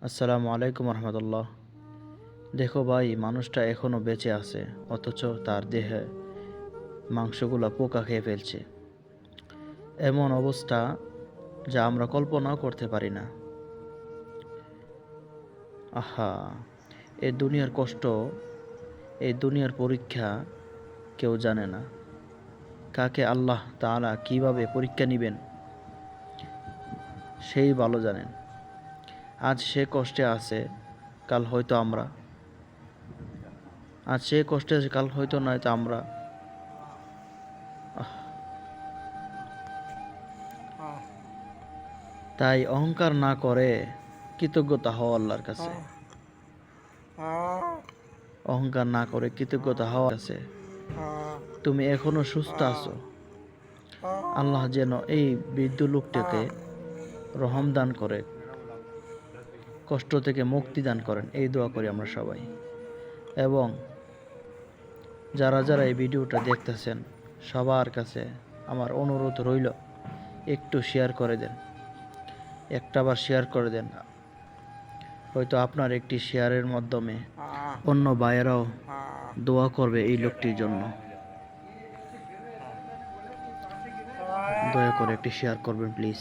আসসালামু আলাইকুম রহমতুল্লাহ। দেখো ভাই, মানুষটা এখনো বেঁচে আছে, অথচ তার দেহে মাংসগুলো পোকা খেয়ে ফেলছে। এমন অবস্থা যা আমরা কল্পনাও করতে পারি না। আহা, এই দুনিয়ার কষ্ট, এই দুনিয়ার পরীক্ষা কেউ জানে না। কাকে আল্লাহ তাআলা কিভাবে পরীক্ষা নেবেন সেই ভালো জানেন। আজ সে কষ্টে আছে, কাল হয়তো আমরা। আজ সে কষ্টে আছে, কাল হয়তো নয়তো আমরা। তাই অহংকার না করে কৃতজ্ঞতা হও আল্লাহর কাছে। অহংকার না করে কৃতজ্ঞতা হওয়া আছে। তুমি এখনো সুস্থ আছো। আল্লাহ যেন এই বৃদ্ধ লোকটাকে রহম দান করে, কষ্ট থেকে মুক্তি দান করেন, এই দোয়া করি আমরা সবাই। এবং যারা যারা এই ভিডিওটা দেখতেছেন, সবার কাছে আমার অনুরোধ রইল, একটু শেয়ার করে দেন, একটাবার শেয়ার করে দেন। হয়তো আপনার একটি শেয়ারের মাধ্যমে অন্য ভাইয়েরাও দোয়া করবে এই লোকটির জন্য। দয়া করে একটি শেয়ার করবেন প্লিজ।